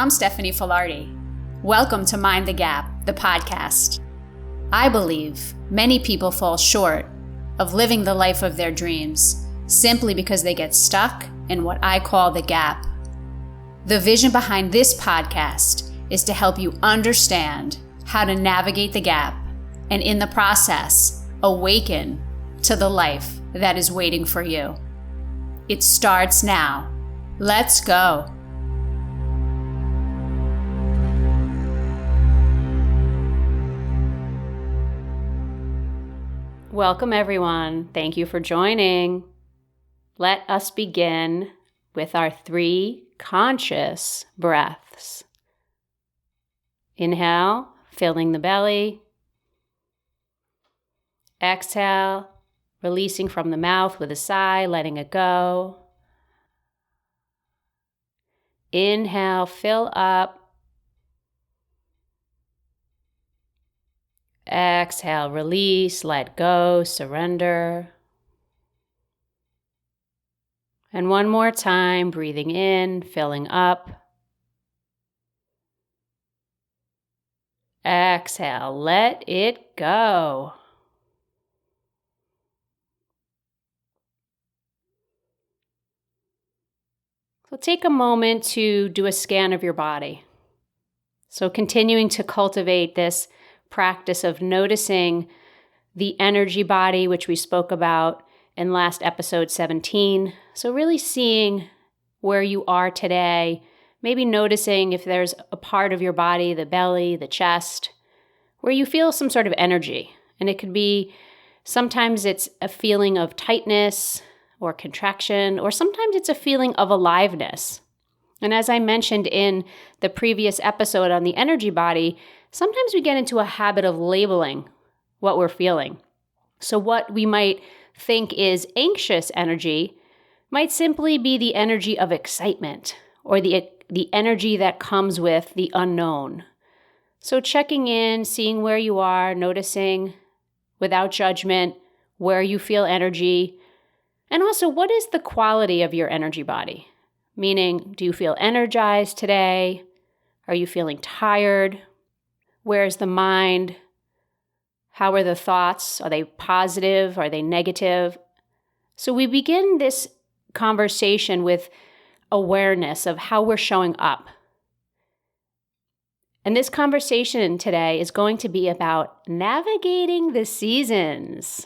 I'm Stephanie Filardi. Welcome to Mind the Gap, the podcast. I believe many people fall short of living the life of their dreams simply because they get stuck in what I call the gap. The vision behind this podcast is to help you understand how to navigate the gap and in the process, awaken to the life that is waiting for you. It starts now. Let's go. Welcome, everyone. Thank you for joining. Let us begin with our 3 conscious breaths. Inhale, filling the belly. Exhale, releasing from the mouth with a sigh, letting it go. Inhale, fill up. Exhale, release, let go, surrender. And one more time, breathing in, filling up. Exhale, let it go. So take a moment to do a scan of your body. So continuing to cultivate this practice of noticing the energy body, which we spoke about in last episode 17. So really seeing where you are today, maybe noticing if there's a part of your body, the belly, the chest, where you feel some sort of energy. And it could be, sometimes it's a feeling of tightness or contraction, or sometimes it's a feeling of aliveness. And as I mentioned in the previous episode on the energy body, sometimes we get into a habit of labeling what we're feeling. So what we might think is anxious energy might simply be the energy of excitement or the energy that comes with the unknown. So checking in, seeing where you are, noticing without judgment where you feel energy. And also, what is the quality of your energy body? Meaning, do you feel energized today? Are you feeling tired? Where's the mind? How are the thoughts? Are they positive? Are they negative? So we begin this conversation with awareness of how we're showing up. And this conversation today is going to be about navigating the seasons.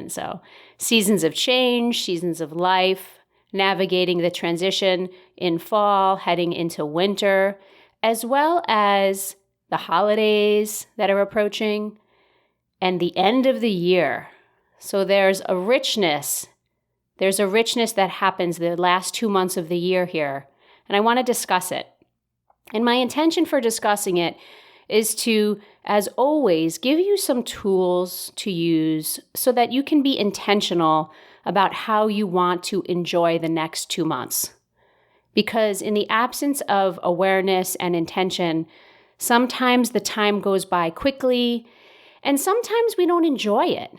So seasons of change, seasons of life, navigating the transition in fall, heading into winter, as well as the holidays that are approaching and the end of the year. So there's a richness that happens the last 2 months of the year here, and I want to discuss it. And my intention for discussing it is to, as always, give you some tools to use so that you can be intentional about how you want to enjoy the next 2 months. Because in the absence of awareness and intention, sometimes the time goes by quickly, and sometimes we don't enjoy it.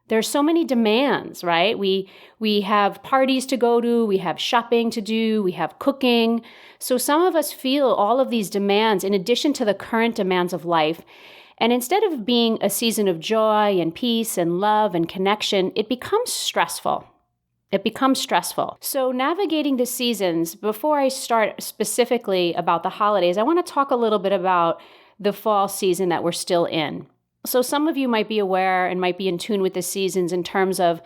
There's so many demands, right? We have parties to go to, we have shopping to do, we have cooking. So some of us feel all of these demands in addition to the current demands of life. And instead of being a season of joy and peace and love and connection, it becomes stressful. So navigating the seasons, before I start specifically about the holidays, I want to talk a little bit about the fall season that we're still in. So some of you might be aware and might be in tune with the seasons in terms of,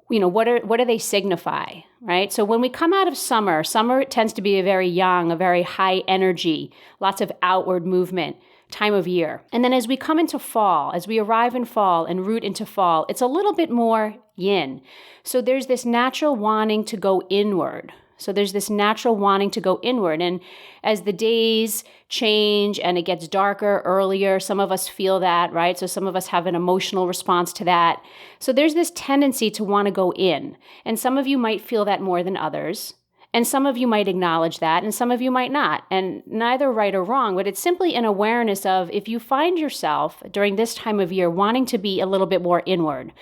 what do they signify, right? So when we come out of summer tends to be a very young, a very high energy, lots of outward movement time of year. And then as we come into fall, as we arrive in fall and root into fall, it's a little bit more yin. So there's this natural wanting to go inward. And as the days change and it gets darker earlier, some of us feel that, right? So some of us have an emotional response to that. So there's this tendency to want to go in. And some of you might feel that more than others. And some of you might acknowledge that, and some of you might not. And neither right or wrong, but it's simply an awareness of if you find yourself during this time of year wanting to be a little bit more inward,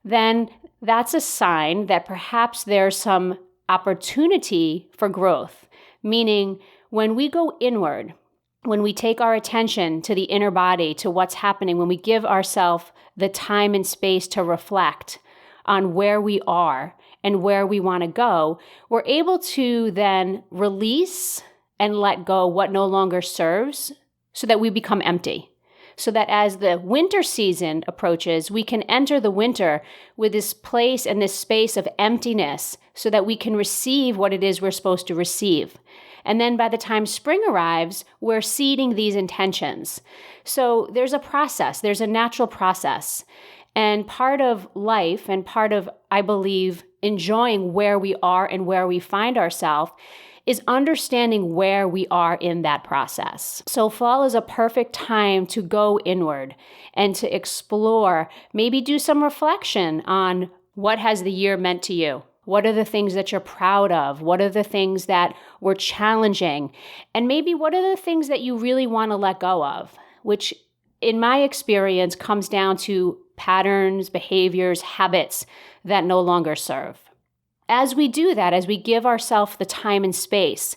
then that's a sign that perhaps there's some opportunity for growth, meaning when we go inward, when we take our attention to the inner body, to what's happening, when we give ourselves the time and space to reflect on where we are and where we want to go, we're able to then release and let go what no longer serves so that we become empty. So that as the winter season approaches, we can enter the winter with this place and this space of emptiness so that we can receive what it is we're supposed to receive. And then by the time spring arrives, we're seeding these intentions. So there's a process, there's a natural process. And part of life and part of, I believe, enjoying where we are and where we find ourselves is understanding where we are in that process. So fall is a perfect time to go inward and to explore, maybe do some reflection on what has the year meant to you. What are the things that you're proud of? What are the things that were challenging? And maybe what are the things that you really want to let go of, which in my experience comes down to patterns, behaviors, habits that no longer serve. As we do that, as we give ourselves the time and space,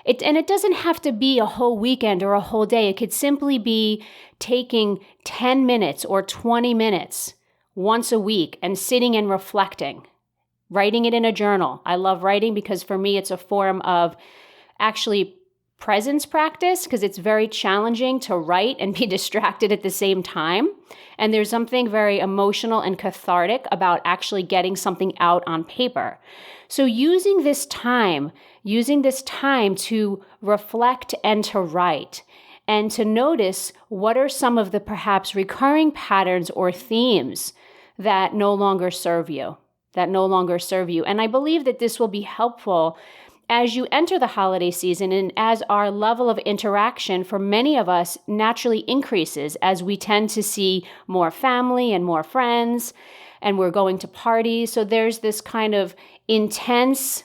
and it doesn't have to be a whole weekend or a whole day. It could simply be taking 10 minutes or 20 minutes once a week and sitting and reflecting, writing it in a journal. I love writing because for me, it's a form of actually presence practice because it's very challenging to write and be distracted at the same time. And there's something very emotional and cathartic about actually getting something out on paper. So using this time to reflect and to write and to notice what are some of the perhaps recurring patterns or themes that no longer serve you. And I believe that this will be helpful as you enter the holiday season and as our level of interaction for many of us naturally increases as we tend to see more family and more friends and we're going to parties. So there's this kind of intense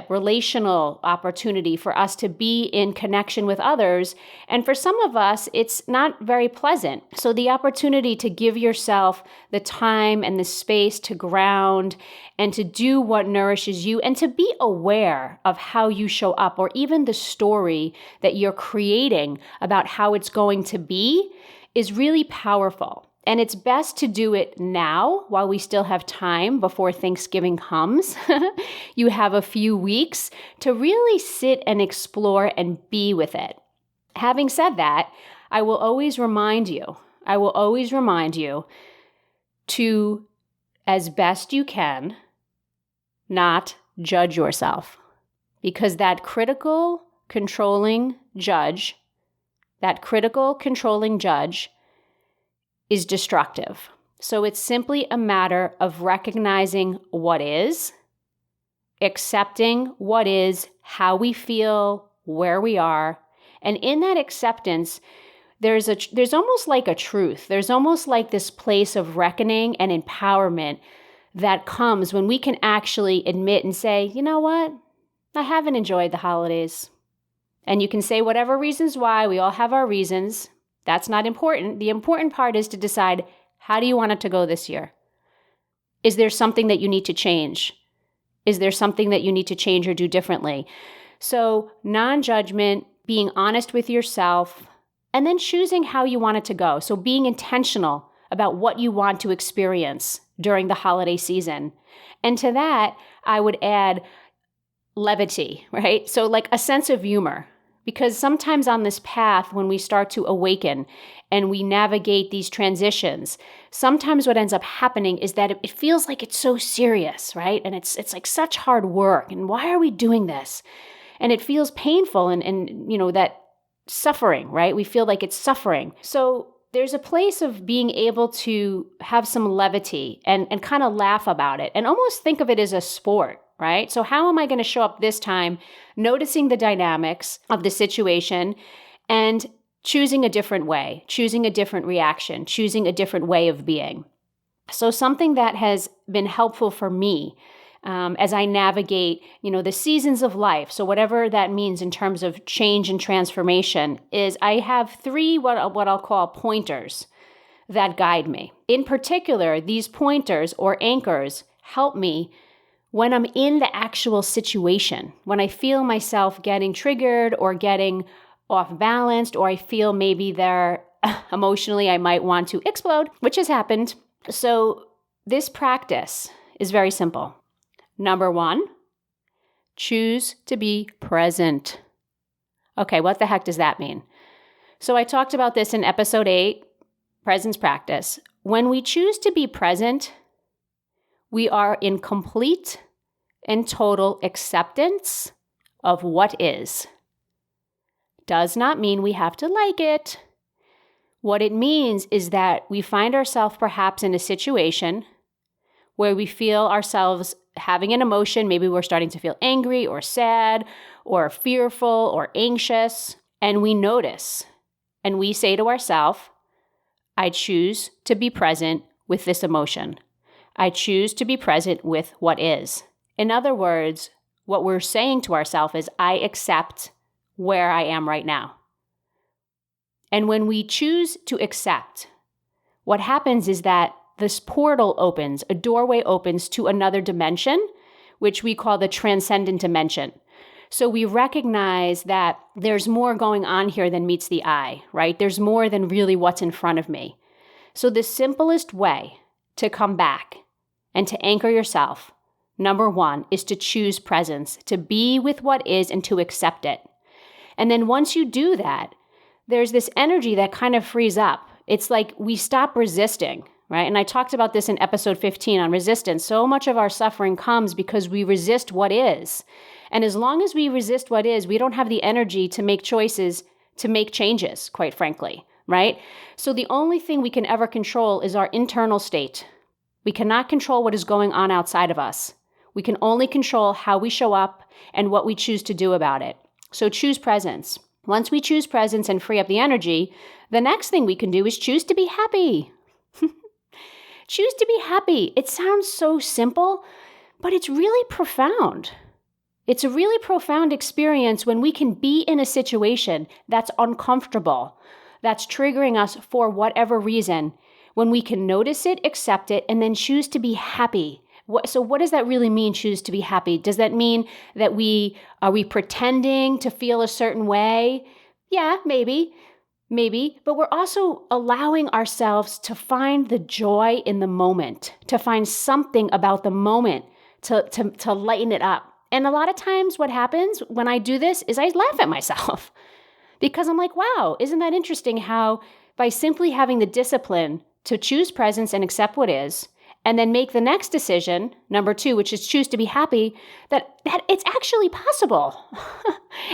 relational opportunity for us to be in connection with others. And for some of us, it's not very pleasant. So the opportunity to give yourself the time and the space to ground and to do what nourishes you and to be aware of how you show up or even the story that you're creating about how it's going to be is really powerful. And it's best to do it now while we still have time before Thanksgiving comes. You have a few weeks to really sit and explore and be with it. Having said that, I will always remind you to, as best you can, not judge yourself. Because that critical, controlling judge is destructive. So it's simply a matter of recognizing what is, accepting what is, how we feel, where we are. And in that acceptance, there's almost like a truth. There's almost like this place of reckoning and empowerment that comes when we can actually admit and say, you know what? I haven't enjoyed the holidays. And you can say whatever reasons why. We all have our reasons. That's not important. The important part is to decide, how do you want it to go this year? Is there something that you need to change? Is there something that you need to change or do differently? So non-judgment, being honest with yourself, and then choosing how you want it to go. So being intentional about what you want to experience during the holiday season. And to that, I would add levity, right? So like a sense of humor. Because sometimes on this path, when we start to awaken and we navigate these transitions, sometimes what ends up happening is that it feels like it's so serious, right? And it's like such hard work. And why are we doing this? And it feels painful and you know, that suffering, right? We feel like it's suffering. So there's a place of being able to have some levity and kind of laugh about it and almost think of it as a sport. Right? So how am I going to show up this time, noticing the dynamics of the situation and choosing a different way, choosing a different reaction, choosing a different way of being? So something that has been helpful for me as I navigate, the seasons of life, so whatever that means in terms of change and transformation, is I have 3 what I'll call pointers that guide me. In particular, these pointers or anchors help me when I'm in the actual situation, when I feel myself getting triggered or getting off balanced, or I feel maybe there emotionally I might want to explode, which has happened. So this practice is very simple. Number 1, choose to be present. Okay, what the heck does that mean? So I talked about this in episode 8, presence practice. When we choose to be present, we are in complete and total acceptance of what is. Does not mean we have to like it. What it means is that we find ourselves perhaps in a situation where we feel ourselves having an emotion. Maybe we're starting to feel angry or sad or fearful or anxious, and we notice and we say to ourselves, I choose to be present with this emotion. I choose to be present with what is. In other words, what we're saying to ourselves is, I accept where I am right now. And when we choose to accept, what happens is that this portal opens, a doorway opens to another dimension, which we call the transcendent dimension. So we recognize that there's more going on here than meets the eye, right? There's more than really what's in front of me. So the simplest way to come back and to anchor yourself, number 1, is to choose presence, to be with what is and to accept it. And then once you do that, there's this energy that kind of frees up. It's like we stop resisting, right? And I talked about this in episode 15 on resistance. So much of our suffering comes because we resist what is. And as long as we resist what is, we don't have the energy to make choices, to make changes, quite frankly, right? So the only thing we can ever control is our internal state. We cannot control what is going on outside of us. We can only control how we show up and what we choose to do about it. So choose presence. Once we choose presence and free up the energy, the next thing we can do is choose to be happy. Choose to be happy. It sounds so simple, but it's really profound. It's a really profound experience when we can be in a situation that's uncomfortable, that's triggering us for whatever reason, when we can notice it, accept it, and then choose to be happy. So what does that really mean, choose to be happy? Does that mean that are we pretending to feel a certain way? Yeah, maybe, but we're also allowing ourselves to find the joy in the moment, to find something about the moment to lighten it up. And a lot of times what happens when I do this is I laugh at myself because I'm like, wow, isn't that interesting how by simply having the discipline to choose presence and accept what is, and then make the next decision, number 2, which is choose to be happy, that it's actually possible.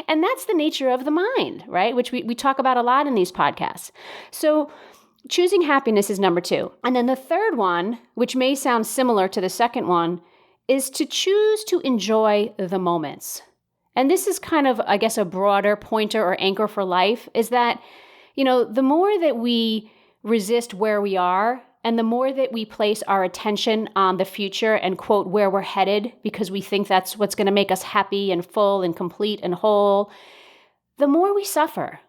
And that's the nature of the mind, right? Which we talk about a lot in these podcasts. So choosing happiness is number 2. And then the third one, which may sound similar to the second one, is to choose to enjoy the moments. And this is kind of, I guess, a broader pointer or anchor for life, is that, the more that we resist where we are, and the more that we place our attention on the future and quote where we're headed because we think that's what's going to make us happy and full and complete and whole, the more we suffer.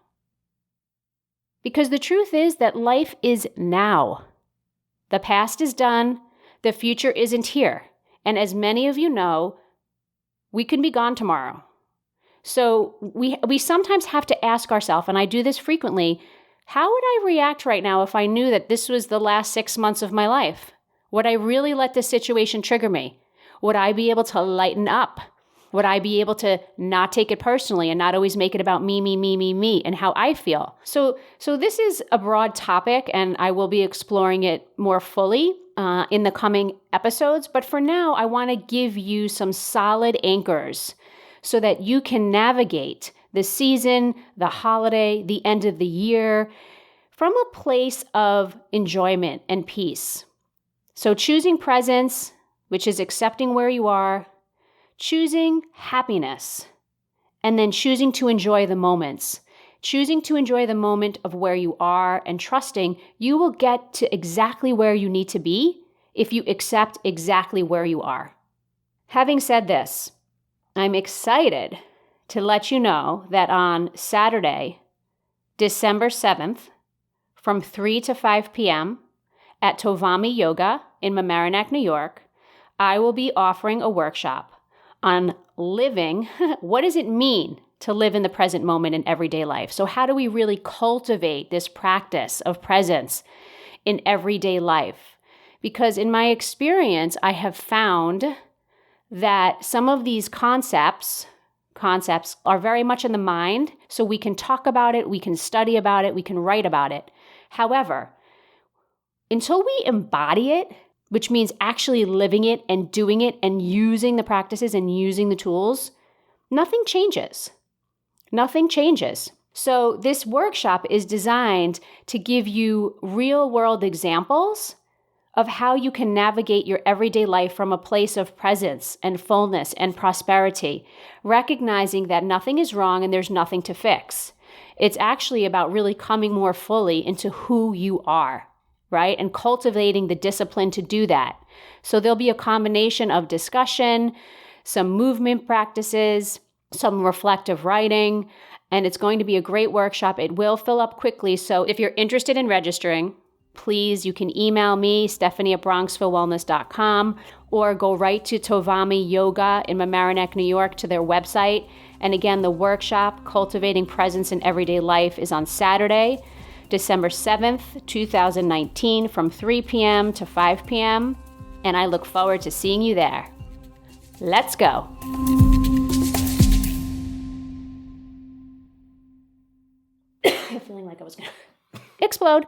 Because the truth is that life is now. The past is done. The future isn't here. And as many of you know, we can be gone tomorrow. So we sometimes have to ask ourselves, and I do this frequently, how would I react right now if I knew that this was the last 6 months of my life? Would I really let this situation trigger me? Would I be able to lighten up? Would I be able to not take it personally and not always make it about me, and how I feel? So this is a broad topic, and I will be exploring it more fully in the coming episodes. But for now, I want to give you some solid anchors so that you can navigate the season, the holiday, the end of the year, from a place of enjoyment and peace. So choosing presence, which is accepting where you are, choosing happiness, and then choosing to enjoy the moments. Choosing to enjoy the moment of where you are and trusting you will get to exactly where you need to be if you accept exactly where you are. Having said this, I'm excited to let you know that on Saturday, December 7th, from 3 to 5 p.m. at Tovami Yoga in Mamaroneck, New York, I will be offering a workshop on living. What does it mean to live in the present moment in everyday life? So how do we really cultivate this practice of presence in everyday life? Because in my experience, I have found that some of these concepts are very much in the mind, so we can talk about it, we can study about it, we can write about it. However, until we embody it, which means actually living it and doing it and using the practices and using the tools, nothing changes. Nothing changes. So this workshop is designed to give you real-world examples of how you can navigate your everyday life from a place of presence and fullness and prosperity, recognizing that nothing is wrong and there's nothing to fix. It's actually about really coming more fully into who you are, right? And cultivating the discipline to do that. So there'll be a combination of discussion, some movement practices, some reflective writing, and it's going to be a great workshop. It will fill up quickly. So if you're interested in registering, please, you can email me, Stephanie@BronxvilleWellness.com, or go right to Tovami Yoga in Mamaroneck, New York, to their website. And again, the workshop, Cultivating Presence in Everyday Life, is on Saturday, December 7th, 2019, from 3 p.m. to 5 p.m. And I look forward to seeing you there. Let's go. I'm feeling like I was going to explode.